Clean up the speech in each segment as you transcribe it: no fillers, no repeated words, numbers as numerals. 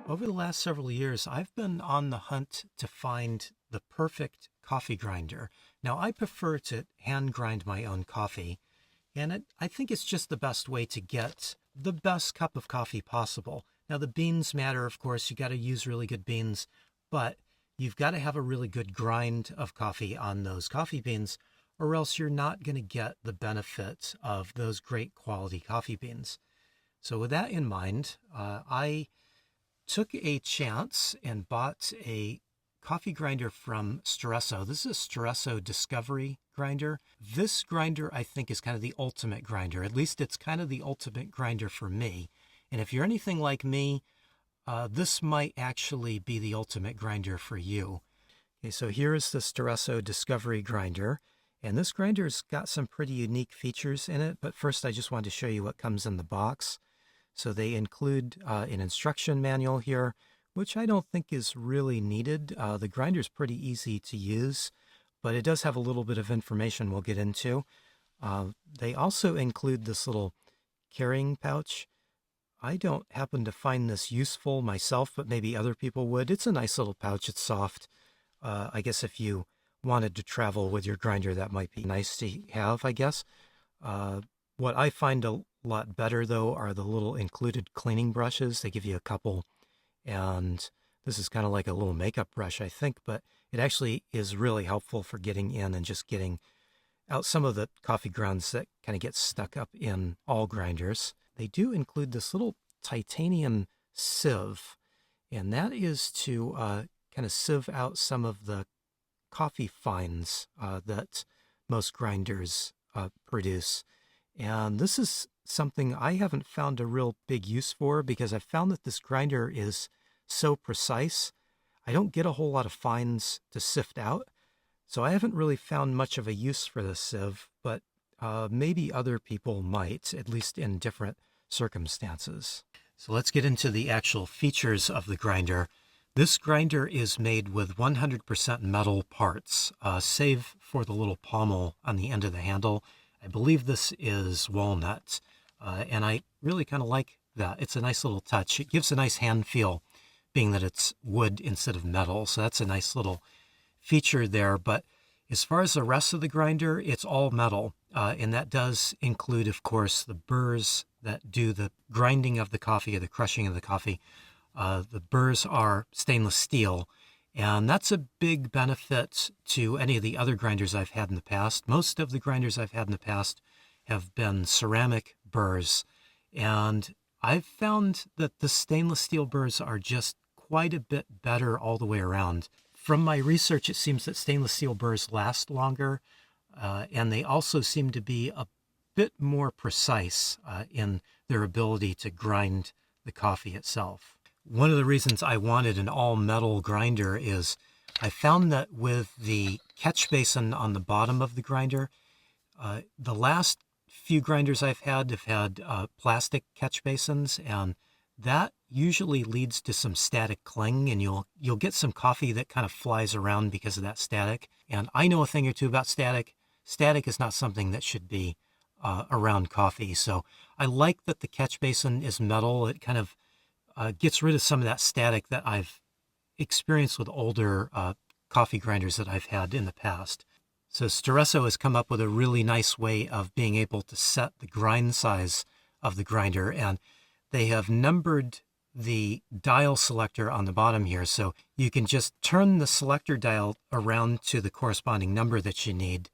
Over the last several years, I've been on the hunt to find the perfect coffee grinder. Now, I prefer to hand grind my own coffee, and I think it's just the best way to get the best cup of coffee possible. Now, the beans matter, of course. You got to use really good beans, but you've got to have a really good grind of coffee on those coffee beans, or else you're not going to get the benefit of those great quality coffee beans. So with that in mind, I took a chance and bought a coffee grinder from Staresso. This is a Staresso Discovery Grinder. This grinder, I think, is kind of the ultimate grinder. At least it's kind of the ultimate grinder for me. And if you're anything like me, this might actually be the ultimate grinder for you. Okay, so here is the Staresso Discovery Grinder. And this grinder's got some pretty unique features in it. But first, I just wanted to show you what comes in the box. So they include an instruction manual here, which I don't think is really needed. The grinder's pretty easy to use, but it does have a little bit of information we'll get into. They also include this little carrying pouch. I don't happen to find this useful myself, but maybe other people would. It's a nice little pouch. It's soft. I guess if you wanted to travel with your grinder, that might be nice to have, I guess. What I find a lot better, though, are the little included cleaning brushes. They give you a couple, and this is kind of like a little makeup brush, I think, but it actually is really helpful for getting in and just getting out some of the coffee grounds that kind of get stuck up in all grinders. They do include this little titanium sieve, and that is to kind of sieve out some of the coffee fines that most grinders produce. And this is something I haven't found a real big use for, because I've found that this grinder is so precise. I don't get a whole lot of fines to sift out, so I haven't really found much of a use for this sieve, but maybe other people might, at least in different circumstances. So let's get into the actual features of the grinder. This grinder is made with 100% metal parts, save for the little pommel on the end of the handle. I believe this is walnut, and I really kind of like that. It's a nice little touch. It gives a nice hand feel, being that it's wood instead of metal, so that's a nice little feature there. But as far as the rest of the grinder, it's all metal, and that does include, of course, the burrs that do the grinding of the coffee or the crushing of the coffee. The burrs are stainless steel, and that's a big benefit to any of the other grinders I've had in the past. Most of the grinders I've had in the past have been ceramic burrs, and I've found that the stainless steel burrs are just quite a bit better all the way around. From my research, it seems that stainless steel burrs last longer, and they also seem to be a bit more precise in their ability to grind the coffee itself. One of the reasons I wanted an all-metal grinder is I found that with the catch basin on the bottom of the grinder, the last few grinders I've had have had plastic catch basins, and that usually leads to some static cling, and you'll get some coffee that kind of flies around because of that static. And I know a thing or two about static. Static is not something that should be around coffee, so I like that the catch basin is metal. It kind of gets rid of some of that static that I've experienced with older coffee grinders that I've had in the past. So Staresso has come up with a really nice way of being able to set the grind size of the grinder, and they have numbered the dial selector on the bottom here, so you can just turn the selector dial around to the corresponding number that you need,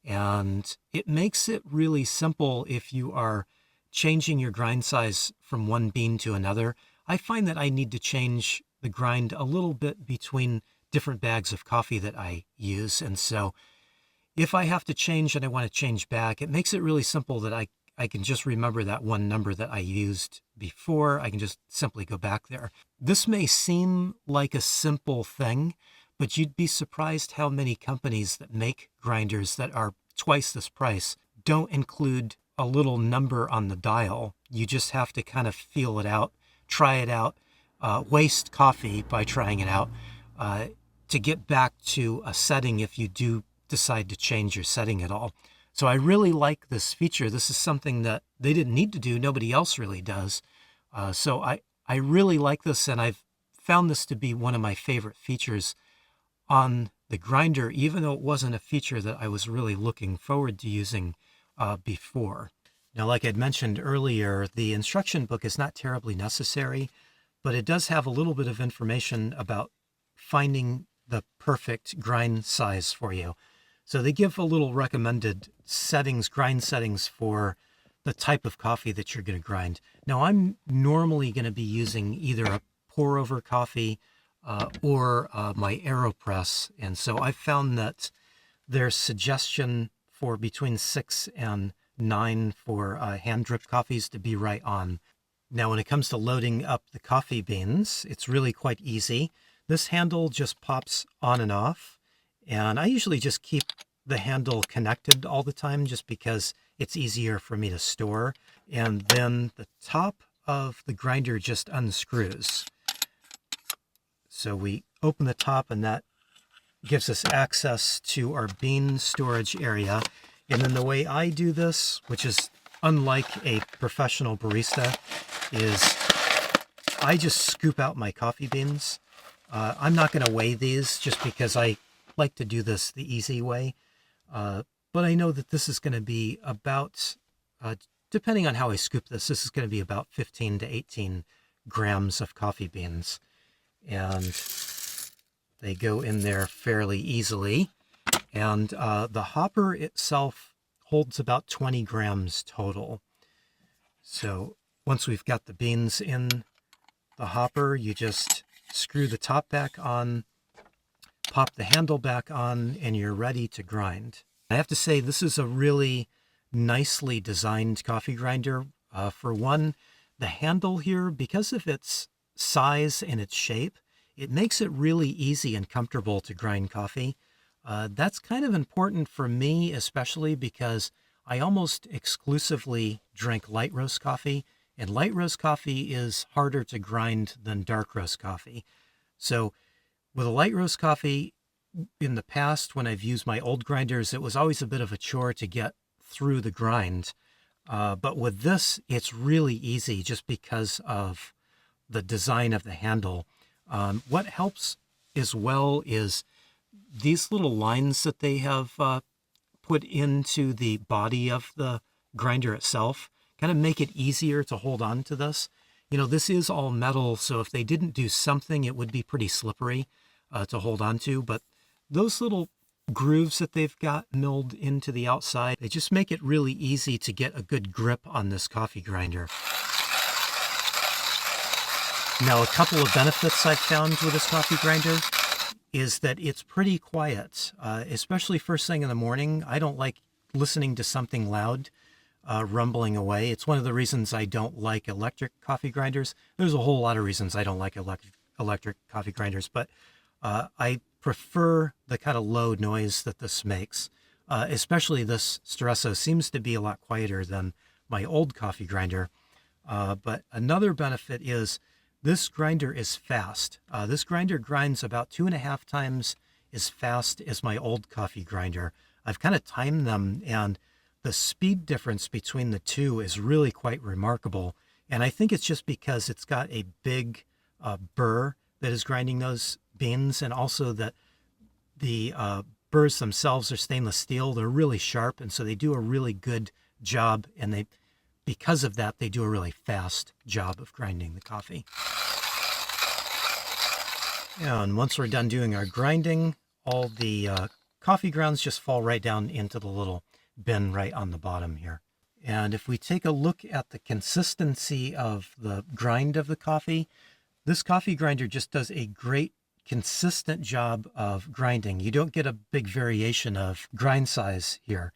and it makes it really simple if you are changing your grind size from one bean to another. I find that I need to change the grind a little bit between different bags of coffee that I use. And so if I have to change and I want to change back, it makes it really simple that I can just remember that one number that I used before. I can just simply go back there. This may seem like a simple thing, but you'd be surprised how many companies that make grinders that are twice this price don't include a little number on the dial. You just have to kind of feel it out, try it out, waste coffee by trying it out to get back to a setting if you do decide to change your setting at all. So I really like this feature. This is something that they didn't need to do. Nobody else really does. So I really like this, and I've found this to be one of my favorite features on the grinder, even though it wasn't a feature that I was really looking forward to using before. Now, like I'd mentioned earlier, the instruction book is not terribly necessary, but it does have a little bit of information about finding the perfect grind size for you. So they give a little recommended settings, grind settings for the type of coffee that you're going to grind. Now, I'm normally going to be using either a pour over coffee or my AeroPress. And so I found that their suggestion for between 6 and 9 for hand drip coffees to be right on. Now, when it comes to loading up the coffee beans, it's really quite easy. This handle just pops on and off, and I usually just keep the handle connected all the time just because it's easier for me to store. And then the top of the grinder just unscrews. So we open the top, and that gives us access to our bean storage area. And then the way I do this, which is unlike a professional barista, is I just scoop out my coffee beans. I'm not going to weigh these just because I like to do this the easy way. But I know that this is going to be about, depending on how I scoop this is going to be about 15 to 18 grams of coffee beans. And they go in there fairly easily. And the hopper itself holds about 20 grams total. So once we've got the beans in the hopper, you just screw the top back on, pop the handle back on, and you're ready to grind. I have to say, this is a really nicely designed coffee grinder. For one, the handle here, because of its size and its shape, it makes it really easy and comfortable to grind coffee. That's kind of important for me, especially because I almost exclusively drink light roast coffee, and light roast coffee is harder to grind than dark roast coffee. So with a light roast coffee, in the past, when I've used my old grinders, it was always a bit of a chore to get through the grind. But with this, it's really easy just because of the design of the handle. What helps as well is these little lines that they have put into the body of the grinder itself kind of make it easier to hold on to this. You know, this is all metal, so if they didn't do something, it would be pretty slippery to hold on to. But those little grooves that they've got milled into the outside, they just make it really easy to get a good grip on this coffee grinder. Now, a couple of benefits I've found with this coffee grinder is that it's pretty quiet, especially first thing in the morning. I don't like listening to something loud rumbling away. It's one of the reasons I don't like electric coffee grinders. There's a whole lot of reasons I don't like electric coffee grinders, but I prefer the kind of low noise that this makes. Especially this Staresso seems to be a lot quieter than my old coffee grinder. But another benefit is this grinder is fast. This grinder grinds about 2.5 times as fast as my old coffee grinder. I've kind of timed them, and the speed difference between the two is really quite remarkable. And I think it's just because it's got a big burr that is grinding those beans, and also that the burrs themselves are stainless steel. They're really sharp, and so they do a really good job, and because of that, they do a really fast job of grinding the coffee. And once we're done doing our grinding, all the coffee grounds just fall right down into the little bin right on the bottom here. And if we take a look at the consistency of the grind of the coffee, this coffee grinder just does a great consistent job of grinding. You don't get a big variation of grind size here.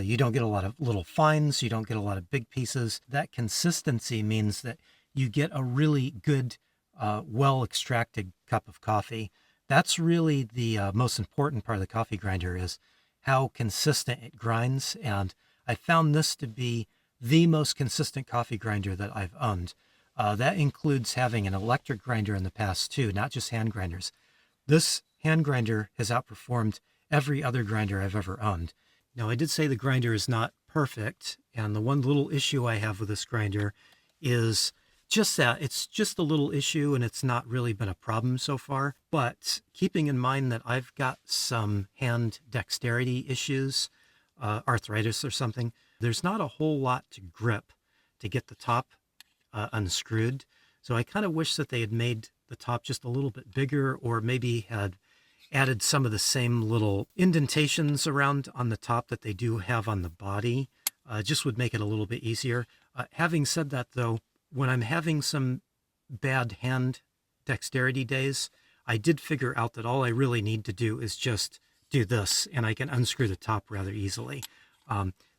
You don't get a lot of little fines. You don't get a lot of big pieces. That consistency means that you get a really good, well-extracted cup of coffee. That's really the most important part of the coffee grinder, is how consistent it grinds. And I found this to be the most consistent coffee grinder that I've owned. That includes having an electric grinder in the past too, not just hand grinders. This hand grinder has outperformed every other grinder I've ever owned. Now, I did say the grinder is not perfect, and the one little issue I have with this grinder is just that. It's just a little issue, and it's not really been a problem so far. But keeping in mind that I've got some hand dexterity issues, arthritis or something, there's not a whole lot to grip to get the top unscrewed. So I kind of wish that they had made the top just a little bit bigger, or maybe had added some of the same little indentations around on the top that they do have on the body. Just would make it a little bit easier. Having said that, though, when I'm having some bad hand dexterity days, I did figure out that all I really need to do is just do this, and I can unscrew the top rather easily.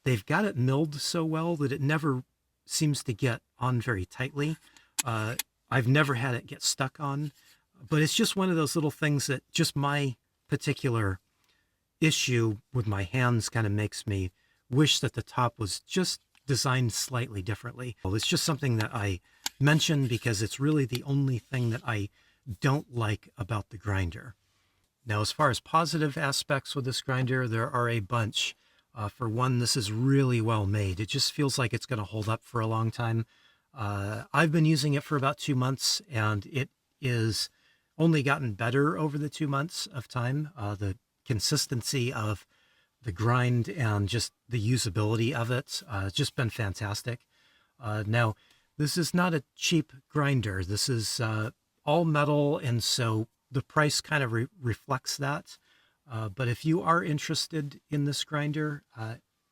They've got it milled so well that it never seems to get on very tightly. I've never had it get stuck on, but it's just one of those little things that just my particular issue with my hands kind of makes me wish that the top was just designed slightly differently. It's just something that I mention because it's really the only thing that I don't like about the grinder. Now, as far as positive aspects with this grinder, there are a bunch. For one, this is really well made. It just feels like it's going to hold up for a long time. I've been using it for about 2 months, and it is only gotten better over the 2 months of time. The consistency of the grind and just the usability of it, it's just been fantastic. Now, this is not a cheap grinder. This is all metal, and so the price kind of reflects that. But if you are interested in this grinder,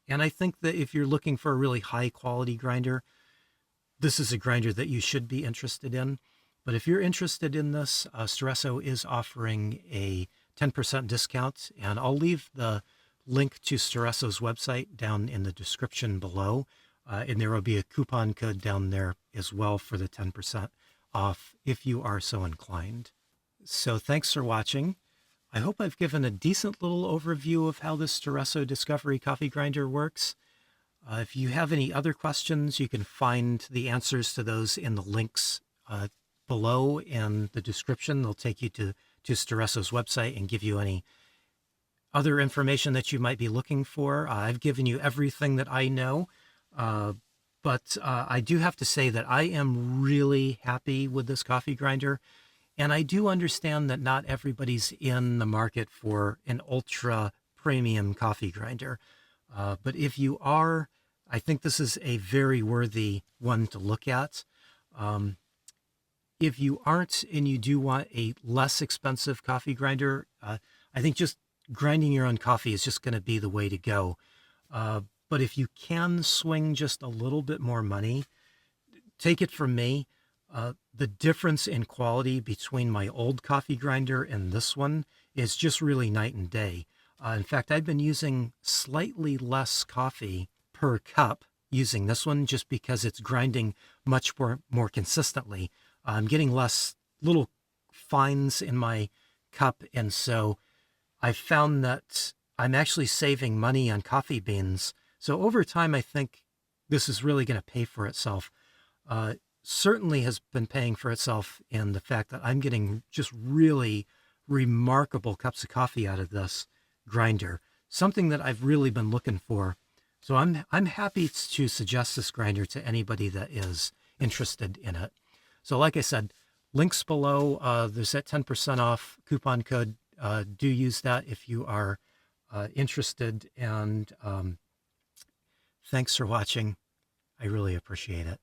and I think that if you're looking for a really high quality grinder, this is a grinder that you should be interested in. But if you're interested in this, Staresso is offering a 10% discount, and I'll leave the link to Staresso's website down in the description below. And there will be a coupon code down there as well for the 10% off if you are so inclined. So thanks for watching. I hope I've given a decent little overview of how this Staresso Discovery Coffee Grinder works. If you have any other questions, you can find the answers to those in the links below in the description. They'll take you to Staresso's website and give you any other information that you might be looking for. I've given you everything that I know, but I do have to say that I am really happy with this coffee grinder. And I do understand that not everybody's in the market for an ultra premium coffee grinder. But if you are, I think this is a very worthy one to look at. If you aren't and you do want a less expensive coffee grinder, I think just grinding your own coffee is just going to be the way to go. But if you can swing just a little bit more money, take it from me. The difference in quality between my old coffee grinder and this one is just really night and day. In fact, I've been using slightly less coffee per cup using this one just because it's grinding much more consistently. I'm getting less little fines in my cup, and so I found that I'm actually saving money on coffee beans. So over time, I think this is really going to pay for itself. Certainly has been paying for itself in the fact that I'm getting just really remarkable cups of coffee out of this grinder, something that I've really been looking for. So I'm happy to suggest this grinder to anybody that is interested in it. So like I said, links below, there's that 10% off coupon code. Do use that if you are interested, and thanks for watching. I really appreciate it.